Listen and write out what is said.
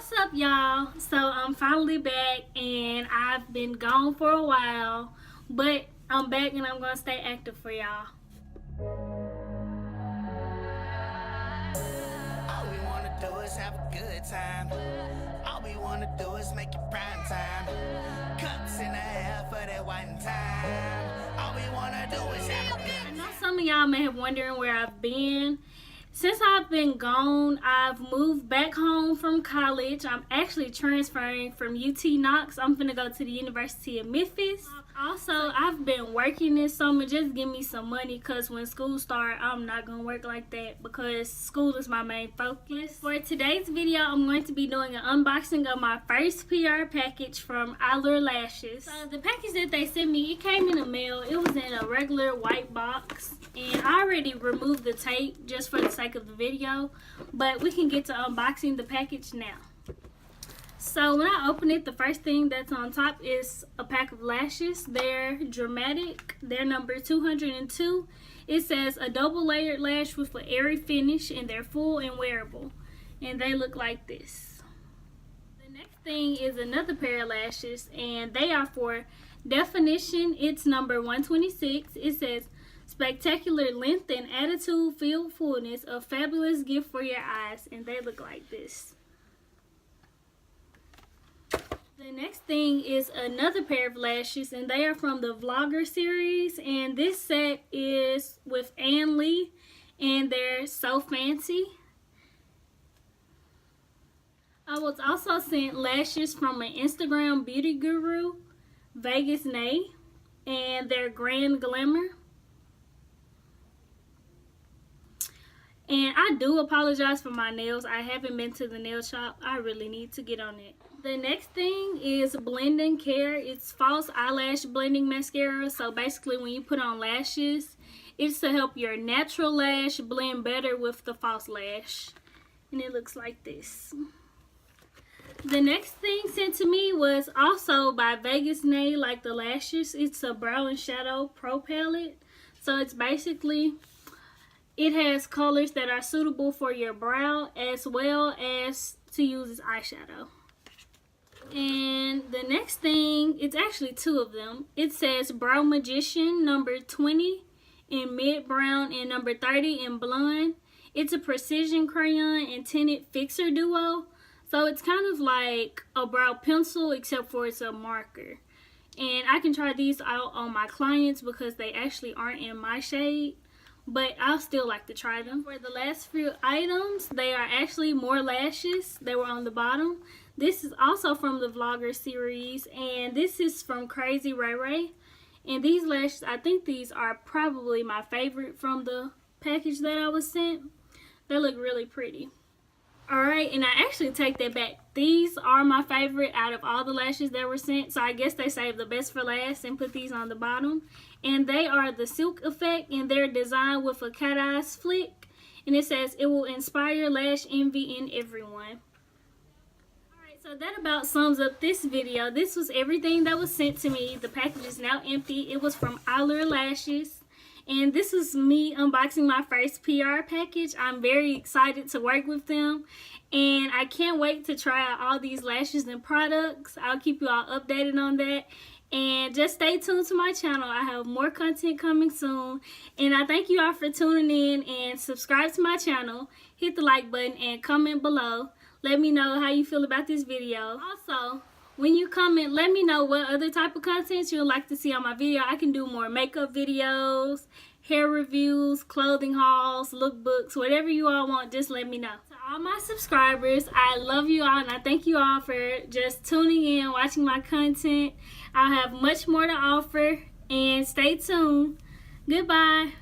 What's up, y'all? So I'm finally back, and I've been gone for a while, but I'm back and I'm gonna stay active for y'all. All we wanna do is have a good time. All we wanna do is make it prime time. Cups in the air for that one time. All we wanna do is have a good I know some of y'all may have wondering where I've been. Since I've been gone, I've moved back home from college. I'm actually transferring from UT Knox. I'm gonna go to the University of Memphis. Also, I've been working this summer. Just give me some money, because when school starts, I'm not gonna work like that because school is my main focus. For today's video, I'm going to be doing an unboxing of my first PR package from Eylure Lashes. So the package that they sent me, it came in the mail. It was in a regular white box, and I already removed the tape just for the sake of the video, but we can get to unboxing the package now. So when I open it, the first thing that's on top is a pack of lashes. They're dramatic. They're number 202. It says a double layered lash with an airy finish, and they're full and wearable, and they look like this. The next thing is another pair of lashes, and they are for definition. It's number 126. It says spectacular length and attitude filled fullness, a fabulous gift for your eyes, and they look like this. The next thing is another pair of lashes, and they are from the Vlogger series, and this set is with Ann Lee, and they're so fancy. I was also sent lashes from an Instagram beauty guru, Vegas Nay, and they're Grand Glamour. And I do apologize for my nails. I haven't been to the nail shop. I really need to get on it. The next thing is Blending Care. It's false eyelash blending mascara. So basically when you put on lashes, it's to help your natural lash blend better with the false lash. And it looks like this. The next thing sent to me was also by Vegas Nay, like the lashes. It's a Brow and Shadow Pro Palette. So it's basically, it has colors that are suitable for your brow as well as to use as eyeshadow. And the next thing, it's actually two of them. It says Brow Magician number 20 in mid brown and number 30 in blonde. It's a precision crayon and tinted fixer duo. So it's kind of like a brow pencil, except for it's a marker. And I can try these out on my clients because they actually aren't in my shade, but I'll still like to try them. For the last few items, they are actually more lashes. They were on the bottom. This is also from the Vlogger series, and this is from Crazy Ray Ray. And these lashes, I think these are probably my favorite from the package that I was sent. They look really pretty. Alright, and I actually take that back. These are my favorite out of all the lashes that were sent, so I guess they saved the best for last and put these on the bottom. And they are the Silk Effect, and they're designed with a cat eyes flick. And it says, it will inspire lash envy in everyone. Alright, so that about sums up this video. This was everything that was sent to me. The package is now empty. It was from Eylure Lashes. And this is me unboxing my first PR package. I'm very excited to work with them, and I can't wait to try out all these lashes and products. I'll keep you all updated on that, and just stay tuned to my channel. I have more content coming soon, and I thank you all for tuning in, and subscribe to my channel, hit the like button, and comment below. Let me know how you feel about this video. Also, when you comment, let me know what other type of content you'd like to see on my video. I can do more makeup videos, hair reviews, clothing hauls, lookbooks, whatever you all want, just let me know. To all my subscribers, I love you all, and I thank you all for just tuning in, watching my content. I'll have much more to offer, and stay tuned. Goodbye.